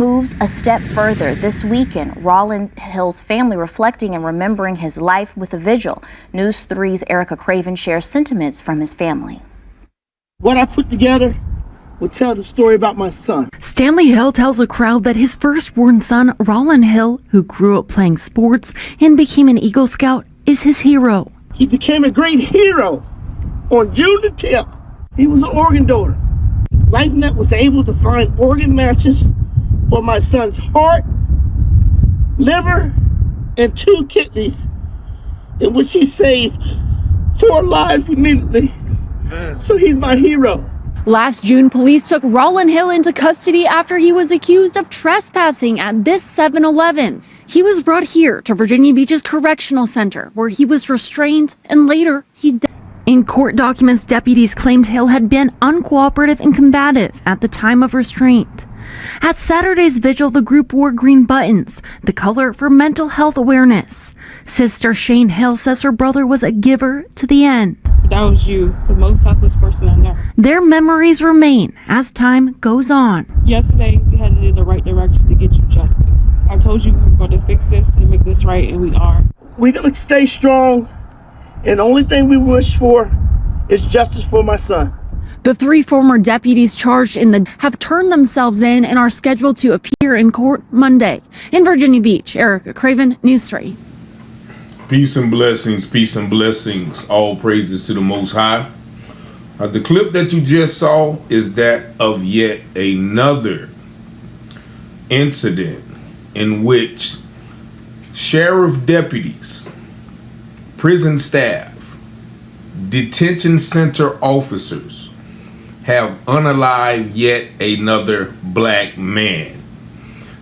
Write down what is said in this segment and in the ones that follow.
Moves a step further this weekend. Rolin Hill's family reflecting and remembering his life with a vigil. News 3's Erica Craven shares sentiments from his family. What I put together will tell the story about my son. Stanley Hill tells a crowd that his firstborn son, Rolland Hill, who grew up playing sports and became an Eagle Scout, is his hero. He became a great hero on June the 10th. He was an organ donor. LifeNet was able to find organ matches for my son's heart, liver, and 2 kidneys, in which he saved 4 lives immediately. So he's my hero. Last June, police took Rolland Hill into custody after he was accused of trespassing at this 7-Eleven. He was brought here to Virginia Beach's Correctional Center, where he was restrained and later he died. In court documents, deputies claimed Hill had been uncooperative and combative at the time of restraint. At Saturday's vigil, the group wore green buttons, the color for mental health awareness. Sister Shane Hill says her brother was a giver to the end. That was you, the most selfless person I know. Their memories remain as time goes on. Yesterday, we headed in the right direction to get you justice. I told you we were going to fix this and make this right, and we are. We're going to stay strong, and the only thing we wish for is justice for my son. The 3 former deputies charged in the have turned themselves in and are scheduled to appear in court Monday. In Virginia Beach, Erica Craven, News 3. Peace and blessings. All praises to the Most High. The clip that you just saw is that of yet another incident in which sheriff deputies, prison staff, detention center officers have unalived yet another black man.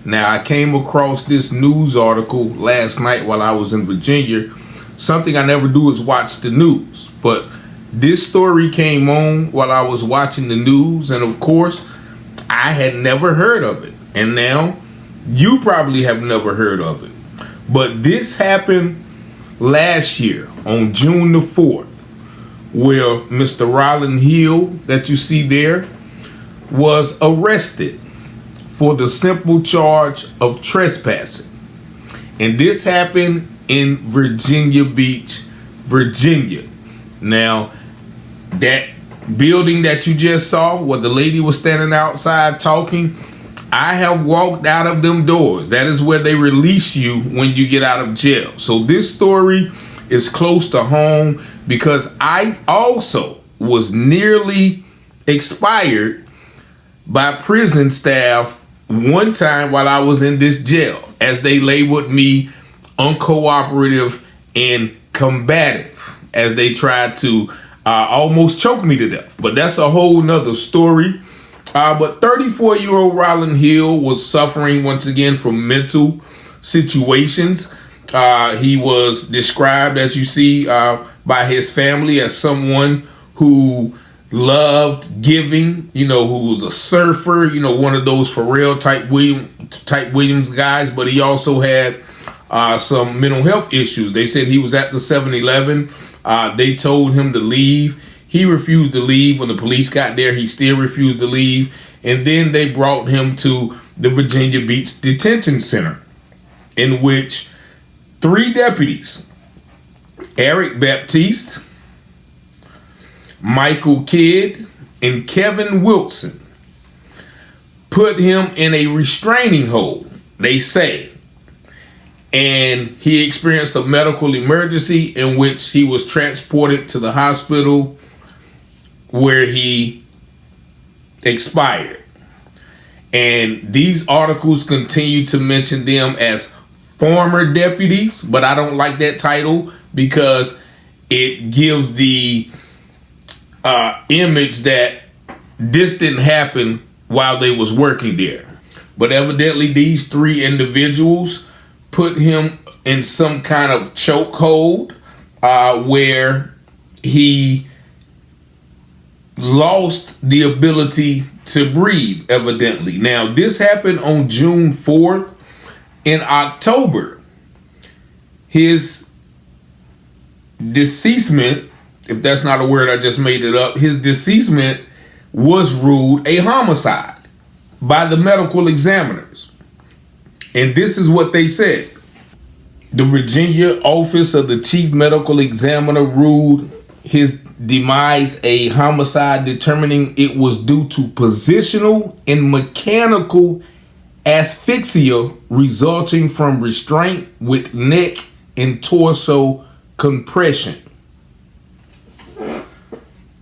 Now, I came across this news article last night while I was in Virginia. Something I never do is watch the news, but this story came on while I was watching the news, and of course, I had never heard of it. And now, you probably have never heard of it. But this happened last year on June the 4th, where Mr. Rolin Hill, that you see there, was arrested for the simple charge of trespassing. And this happened in Virginia Beach, Virginia. Now, that building that you just saw where the lady was standing outside talking, I have walked out of them doors. That is where they release you when you get out of jail. So this story is close to home because I also was nearly expired by prison staff one time while I was in this jail, as they labeled me uncooperative and combative, as they tried to almost choke me to death. But that's a whole nother story. But 34-year-old Rolland Hill was suffering once again from mental situations. He was described, as you see, by his family as someone who loved giving, who was a surfer, one of those Pharrell type Williams guys, but he also had some mental health issues. They said he was at the 7-Eleven. They told him to leave. He refused to leave. When the police got there, he still refused to leave. And then they brought him to the Virginia Beach Detention Center, in which 3 deputies, Eric Baptiste, Michael Kidd, and Kevin Wilson, put him in a restraining hold, they say. And he experienced a medical emergency in which he was transported to the hospital where he expired. And these articles continue to mention them as former deputies, but I don't like that title because it gives the image that this didn't happen while they was working there. But evidently these 3 individuals put him in some kind of chokehold where he lost the ability to breathe, evidently. Now, this happened on June 4th. In October, his deceasement, if that's not a word, I just made it up, his deceasement was ruled a homicide by the medical examiners. And this is what they said. The Virginia Office of the Chief Medical Examiner ruled his demise a homicide, determining it was due to positional and mechanical asphyxia resulting from restraint with neck and torso compression.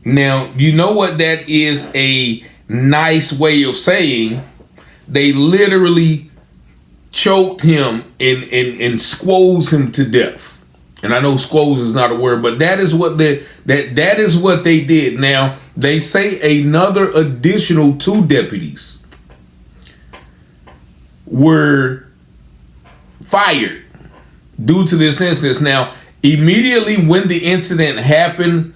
Now, you know what that is a nice way of saying? They literally choked him and squoze him to death. And I know squoze is not a word, but that is what that is what they did. Now, they say another additional 2 deputies were fired due to this incident. Now, immediately when the incident happened,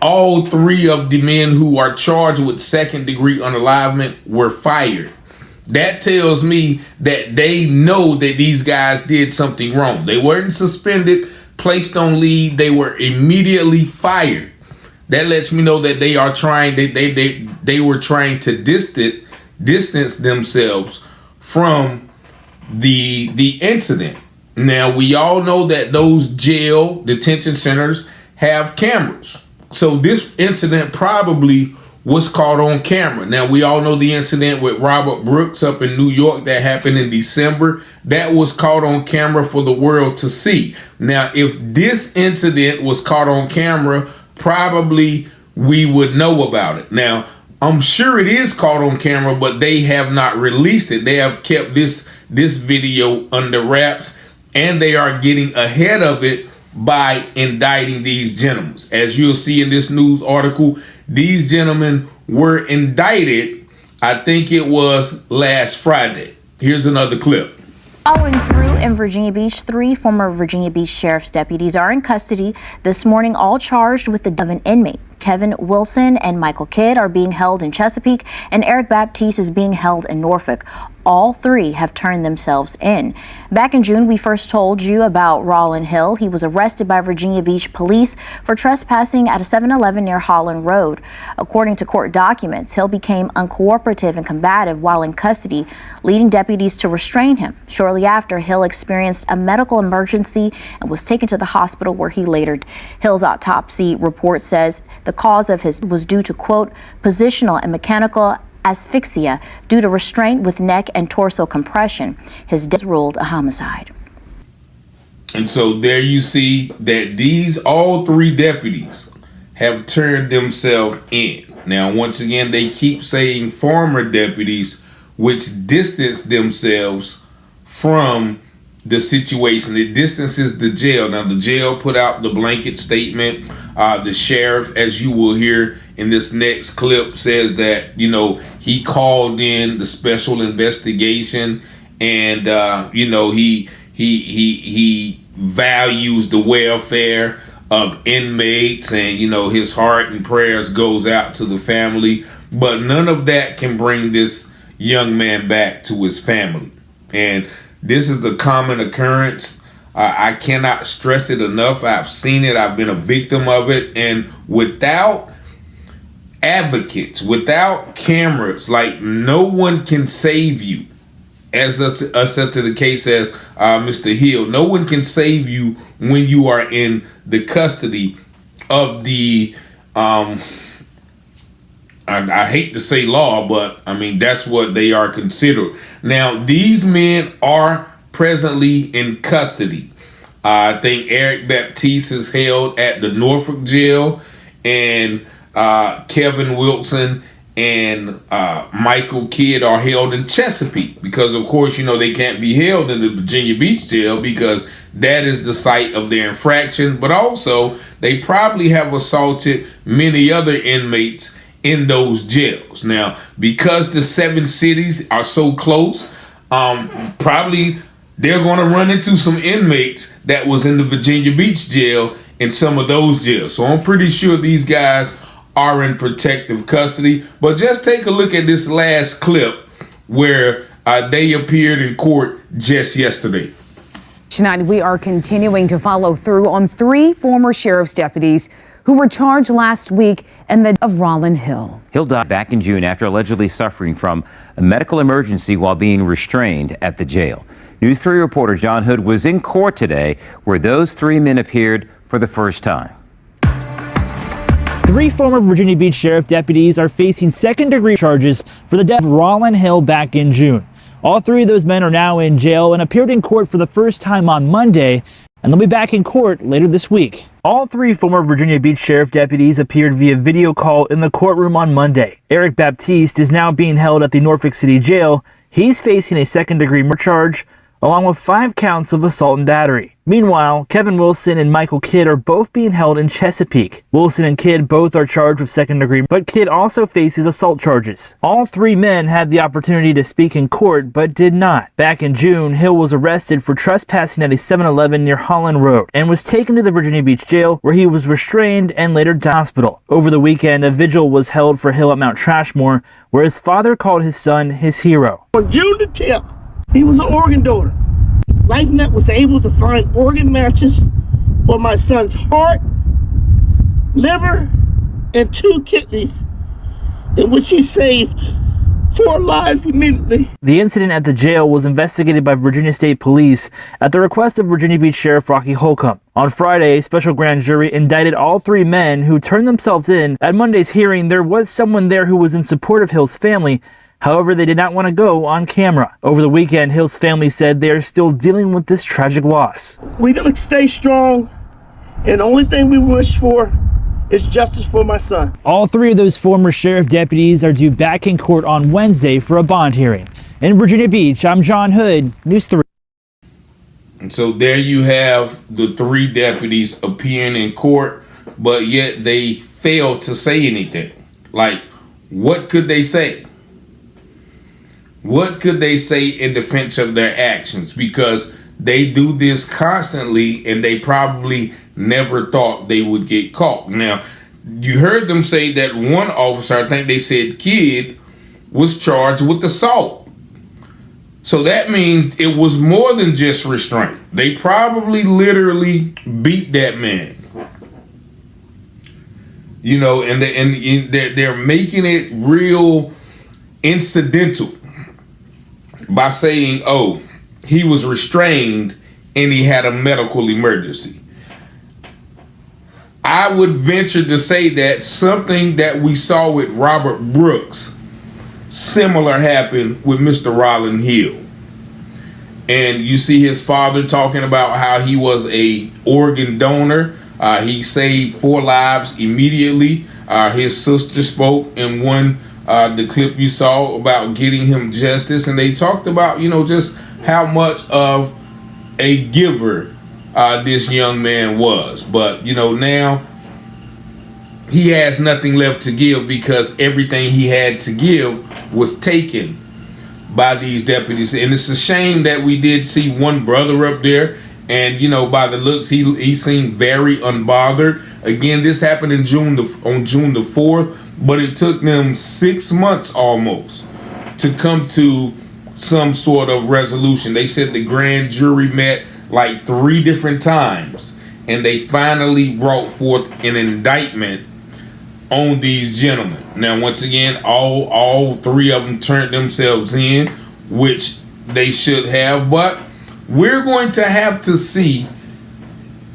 all 3 of the men who are charged with second-degree unaliving were fired. That tells me that they know that these guys did something wrong. They weren't suspended, placed on leave. They were immediately fired. That lets me know that they are trying. They were trying to distance themselves from the incident. Now, we all know that those jail detention centers have cameras. So this incident probably was caught on camera. Now, we all know the incident with Robert Brooks up in New York that happened in December. That was caught on camera for the world to see. Now, if this incident was caught on camera, probably we would know about it. Now, I'm sure it is caught on camera, but they have not released it. They have kept this video under wraps, and they are getting ahead of it by indicting these gentlemen. As you'll see in this news article, these gentlemen were indicted, I think it was last Friday. Here's another clip. Following through in Virginia Beach, 3 former Virginia Beach Sheriff's deputies are in custody this morning, all charged with the death of an inmate. Kevin Wilson and Michael Kidd are being held in Chesapeake, and Eric Baptiste is being held in Norfolk. All 3 have turned themselves in. Back in June, we first told you about Rolin Hill. He was arrested by Virginia Beach police for trespassing at a 7-Eleven near Holland Road. According to court documents, Hill became uncooperative and combative while in custody, leading deputies to restrain him. Shortly after, Hill experienced a medical emergency and was taken to the hospital, where he later. Hill's autopsy report says the cause of his was due to, quote, positional and mechanical asphyxia due to restraint with neck and torso compression. His death was ruled a homicide. And so there you see that all 3 deputies have turned themselves in. Now, once again, they keep saying former deputies, which distance themselves from the situation. It distances the jail. Now, the jail put out the blanket statement. The sheriff, as you will hear in this next clip, says that, he called in the special investigation, and, he values the welfare of inmates, and, his heart and prayers goes out to the family. But none of that can bring this young man back to his family. And this is a common occurrence. I cannot stress it enough. I've seen it. I've been a victim of it. And without advocates, without cameras, like, no one can save you. As such to the case as Mr. Hill, no one can save you when you are in the custody of the I hate to say law, but I mean, that's what they are considered. Now, these men are presently in custody. I think Eric Baptiste is held at the Norfolk jail, and Kevin Wilson and Michael Kidd are held in Chesapeake, because of course, they can't be held in the Virginia Beach jail because that is the site of their infraction. But also, they probably have assaulted many other inmates in those jails. Now, because the 7 cities are so close, probably they're going to run into some inmates that was in the Virginia Beach jail in some of those jails. So I'm pretty sure these guys are in protective custody. But just take a look at this last clip where they appeared in court just yesterday. Tonight, we are continuing to follow through on 3 former sheriff's deputies who were charged last week in the death of Rolin Hill. Hill died back in June after allegedly suffering from a medical emergency while being restrained at the jail. News 3 reporter John Hood was in court today where those three men appeared for the first time. Three former Virginia Beach Sheriff deputies are facing second-degree charges for the death of Rolin Hill back in June. All three of those men are now in jail and appeared in court for the first time on Monday, and they'll be back in court later this week. All three former Virginia Beach Sheriff deputies appeared via video call in the courtroom on Monday. Eric Baptiste is now being held at the Norfolk City Jail. He's facing a second-degree murder charge, along with 5 counts of assault and battery. Meanwhile, Kevin Wilson and Michael Kidd are both being held in Chesapeake. Wilson and Kidd both are charged with second degree, but Kidd also faces assault charges. All three men had the opportunity to speak in court, but did not. Back in June, Hill was arrested for trespassing at a 7-Eleven near Holland Road and was taken to the Virginia Beach jail, where he was restrained and later died in the hospital. Over the weekend, a vigil was held for Hill at Mount Trashmore, where his father called his son his hero. On June the 10th, he was an organ donor. LifeNet was able to find organ matches for my son's heart, liver, and 2 kidneys, in which he saved 4 lives immediately. The incident at the jail was investigated by Virginia State Police at the request of Virginia Beach Sheriff Rocky Holcomb. On Friday, a special grand jury indicted all 3 men who turned themselves in. At Monday's hearing, there was someone there who was in support of Hill's family. However, they did not want to go on camera. Over the weekend, Hill's family said they are still dealing with this tragic loss. We're going to stay strong, and the only thing we wish for is justice for my son. All 3 of those former sheriff deputies are due back in court on Wednesday for a bond hearing. In Virginia Beach, I'm John Hood, News 3. And so there you have the 3 deputies appearing in court, but yet they failed to say anything. Like, what could they say? What could they say in defense of their actions? Because they do this constantly and they probably never thought they would get caught. Now, you heard them say that one officer, I think they said Kidd, was charged with assault. So that means it was more than just restraint. They probably literally beat that man. You know, and they're making it real incidental by saying, oh, he was restrained and he had a medical emergency. I would venture to say that something that we saw with Robert Brooks, similar happened with Mr. Rolland Hill. And you see his father talking about how he was a organ donor. He saved 4 lives immediately. His sister spoke in the clip you saw about getting him justice, and they talked about, you know, just how much of a giver this young man was. But, you know, now he has nothing left to give because everything he had to give was taken by these deputies. And it's a shame that we did see one brother up there, and, you know, by the looks, he seemed very unbothered. Again, this happened on June the 4th. But it took them 6 months almost to come to some sort of resolution. They said the grand jury met like 3 different times, and they finally brought forth an indictment on these gentlemen. Now, once again, all 3 of them turned themselves in, which they should have. But we're going to have to see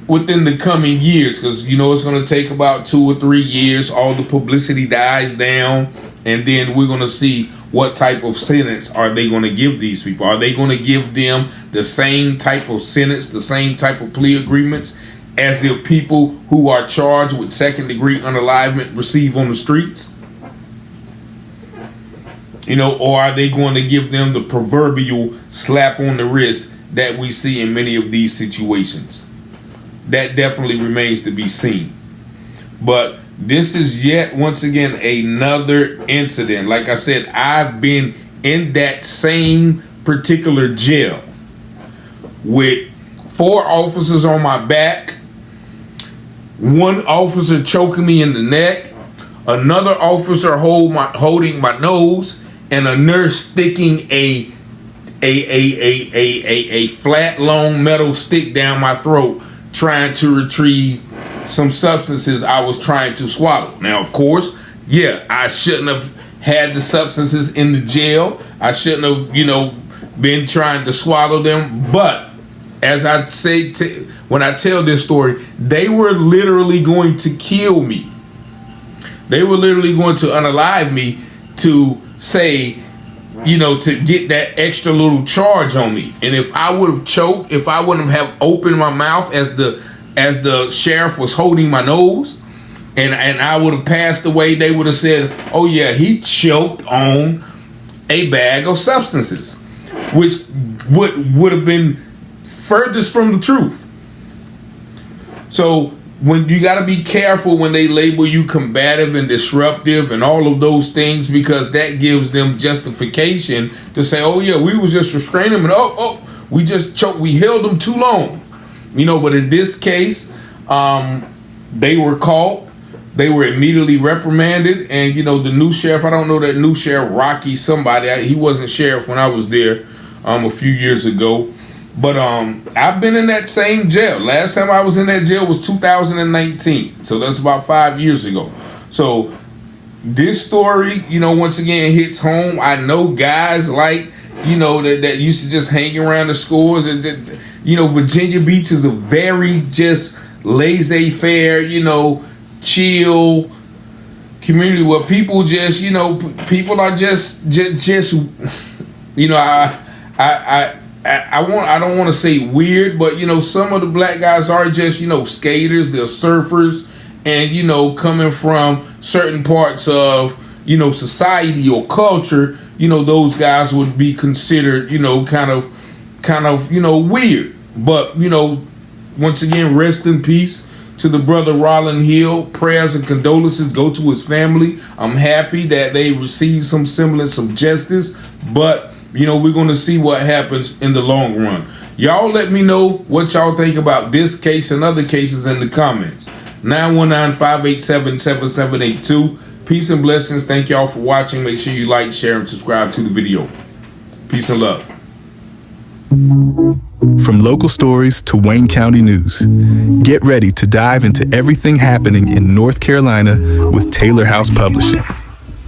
within the coming years, because, you know, it's going to take about 2 or 3 years. All the publicity dies down, and then we're going to see what type of sentence are they going to give these people. Are they going to give them the same type of sentence, the same type of plea agreements as if people who are charged with second-degree unaliving receive on the streets? You know, or are they going to give them the proverbial slap on the wrist that we see in many of these situations? That definitely remains to be seen. But this is yet once again another incident. Like I said, I've been in that same particular jail with 4 officers on my back, 1 officer choking me in the neck, another officer holding my nose, and a nurse sticking a flat long metal stick down my throat, trying to retrieve some substances I was trying to swallow. Now, of course, yeah, I shouldn't have had the substances in the jail. I shouldn't have, been trying to swallow them. But as I say, when I tell this story, they were literally going to kill me. They were literally going to unalive me to say, to get that extra little charge on me. And if I would have choked, if I wouldn't have opened my mouth as the sheriff was holding my nose, and I would have passed away, they would have said, oh yeah, he choked on a bag of substances, which would have been furthest from the truth. So when you got to be careful when they label you combative and disruptive and all of those things, because that gives them justification to say, oh yeah, we was just restraining him, and we just choked, we held him too long, but in this case, they were caught, they were immediately reprimanded, and the new sheriff, I don't know that new sheriff, Rocky somebody, he wasn't sheriff when I was there a few years ago. But I've been in that same jail. Last time I was in that jail was 2019. So that's about 5 years ago. So this story, once again hits home. I know guys like, that used to just hang around the schools. And Virginia Beach is a very just laissez-faire, chill community where people just, people are just I don't want to say weird, but some of the black guys are just skaters, they're surfers, and coming from certain parts of society or culture, those guys would be considered kind of weird. But once again, rest in peace to the brother Rolland Hill. Prayers and condolences go to his family. I'm happy that they received some semblance of justice, but we're going to see what happens in the long run. Y'all let me know what y'all think about this case and other cases in the comments. 919-587-7782. Peace and blessings. Thank y'all for watching. Make sure you like, share, and subscribe to the video. Peace and love. From local stories to Wayne County news, get ready to dive into everything happening in North Carolina with Taylor House Publishing.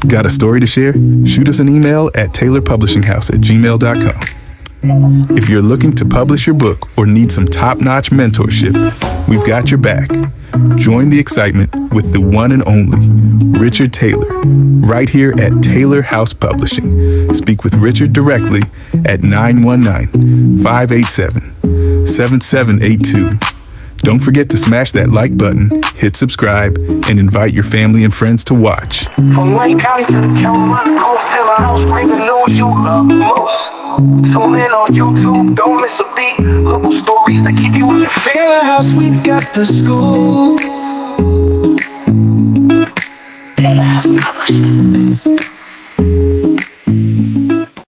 Got a story to share? Shoot us an email at taylorpublishinghouse@gmail.com. If you're looking to publish your book or need some top-notch mentorship, we've got your back. Join the excitement with the one and only Richard Taylor, right here at Taylor House Publishing. Speak with Richard directly at 919-587-7782. Don't forget to smash that like button, hit subscribe, and invite your family and friends to watch. From Wayne County to the Carolina coast, Taylor House brings the news you love most. Tune in on YouTube, don't miss a beat. Local stories that keep you on your feet. Taylor House, we got the school. Taylor House Publishing.